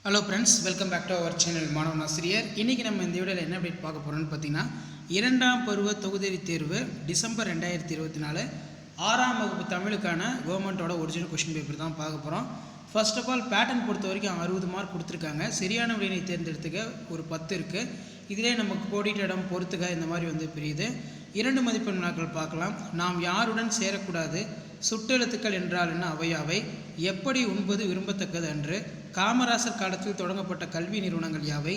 Hello friends, welcome back to our channel மாணவன் ஆசிரியர். இன்றைக்கி நம்ம இந்த வீடியோவில் என்ன அப்டேட் பார்க்க போகிறோம்னு பார்த்தீங்கன்னா, 2ஆம் பருவ தொகுதி தேர்வு டிசம்பர் 2024 6ஆம் வகுப்பு தமிழுக்கான கவர்மெண்ட்டோட ஒரிஜினல் கொஷின் பேப்பர் தான் பார்க்க போகிறோம். ஃபர்ஸ்ட் ஆஃப் ஆல் பேட்டர்ன் பொறுத்த வரைக்கும் 60 மார்க் கொடுத்துருக்காங்க. சரியான விடையினை தேர்ந்தெடுத்துக்க ஒரு 10 இருக்குது. இதிலே நமக்கு கோடிட்ட இடம் பொறுத்துக்க இந்த மாதிரி பிரியுது. 2 மதிப்பெண் வினாக்கள் பார்க்கலாம். நாம் யாருடன் சேரக்கூடாது, சுட்டெழுத்துக்கள் என்றால் என்ன, அவையாவை, எப்படி உண்பது விரும்பத்தக்கது அன்று, காமராசர் காலத்தில் தொடங்கப்பட்ட கல்வி நிறுவனங்கள் யாவை,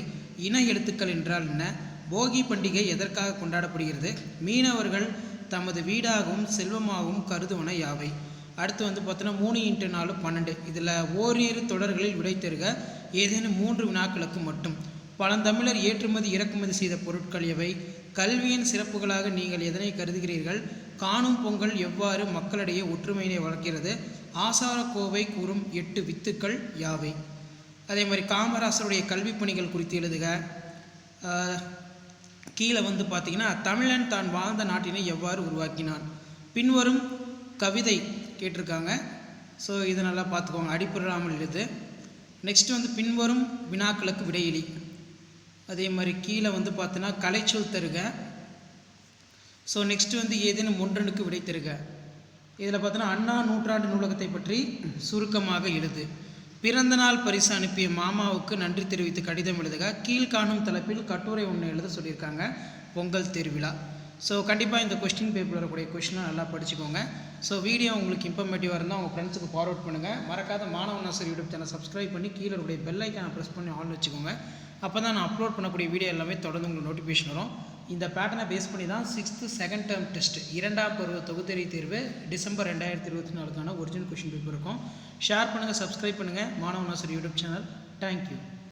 இன எழுத்துக்கள் என்றால் என்ன, போகி பண்டிகை எதற்காக கொண்டாடப்படுகிறது, மீனவர்கள் தமது வீடாகவும் செல்வமாகவும் கருதுவன யாவை. அடுத்து பார்த்தோன்னா 3x4 12. இதில் ஓரிரு தொடர்களில் விடை தருக. ஏதேனும் 3 வினாக்களுக்கு மட்டும். பழந்தமிழர் ஏற்றுமதி இறக்குமதி செய்த பொருட்கள் எவை, கல்வியின் சிறப்புகளாக நீங்கள் எதனை கருதுகிறீர்கள், காணும் பொங்கல் எவ்வாறு மக்களிடையே ஒற்றுமையினை வளர்க்கிறது, ஆசாரக்கோவை கூறும் 8 வித்துக்கள் யாவை. அதே மாதிரி காமராசருடைய கல்வி பணிகள் குறித்து எழுதுக. கீழே பார்த்திங்கன்னா, தமிழன் தான் வாழ்ந்த நாட்டினை எவ்வாறு உருவாக்கினான். பின்வரும் கவிதை கேட்டிருக்காங்க. ஸோ இதை நல்லா பார்த்துக்கோங்க, அடிப்படாமல் எழுது. நெக்ஸ்ட் பின்வரும் வினாக்களுக்கு விடையிலி. அதே மாதிரி கீழே பார்த்தீங்கன்னா கலைச்சொல் தருக. ஸோ நெக்ஸ்ட்டு ஏதேனும் ஒன்றனுக்கு விடை தருக. இதில் பார்த்தோன்னா அண்ணா நூற்றாண்டு நூலகத்தை பற்றி சுருக்கமாக எழுது. பிறந்த நாள் பரிசு அனுப்பிய மாமாவுக்கு நன்றி தெரிவித்து கடிதம் எழுதுக. கீழ்காணும் தலைப்பில் கட்டுரை ஒன்று எழுத சொல்லியிருக்காங்க, பொங்கல் திருவிழா. ஸோ கண்டிப்பாக இந்த கொஸ்டின் பேப்பர் வரக்கூடிய கொஸ்டினை நல்லா படிச்சுக்கோங்க. ஸோ வீடியோ உங்களுக்கு இன்ஃபர்மேட்டிவாக இருந்தால் உங்கள் ஃப்ரெண்ட்ஸுக்கு ஃபார்வர்ட் பண்ணுங்கள். மறக்காத மாணவன் ஆசிரியர் யூடியூப் சேனல் சப்ஸ்கிரைப் பண்ணி கீழே உடைய பெல் ஐக்கானை ப்ரெஸ் பண்ணி ஆன் வச்சுக்கோங்க. அப்போ தான் நான் அப்லோட் பண்ணக்கூடிய வீடியோ எல்லாமே தொடர்ந்து உங்களுக்கு நோட்டிஃபிகேஷன் வரும். இந்த பேட்டர்னை பேஸ் பண்ணி தான் 6th செகண்ட் டேர்ம் டெஸ்ட் 2ஆம் பருவ தொகுதி தேர்வு டிசம்பர் 2024 ஒரிஜினல் கொஷின் பேப்பர் இருக்கும். ஷேர் பண்ணுங்கள், சப்ஸ்கிரைப் பண்ணுங்கள் மாணவன் ஆசிரியர் யூடியூப் சேனல். தேங்க்யூ.